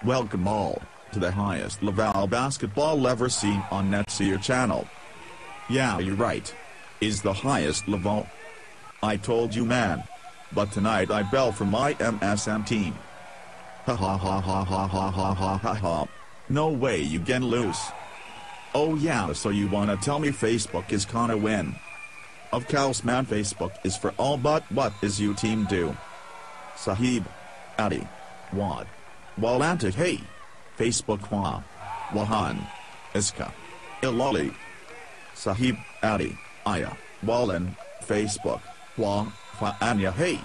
Welcome all, to the highest level basketball ever seen on Netseer channel. Yeah, you're right. Is the highest level. I told you, man. But tonight I bell for my MSM team. Ha ha ha ha ha ha ha ha ha ha. No way you can lose. Oh yeah, so you wanna tell me Facebook is gonna win? Of course, man, Facebook is for all, but what is you team do? Sahib. Adi. Wad. Walanta hey. Facebook wa. Wahan. Iska. Ilali. Sahib. Adi. Aya. Walan. Facebook. Wa. Fa anya hey.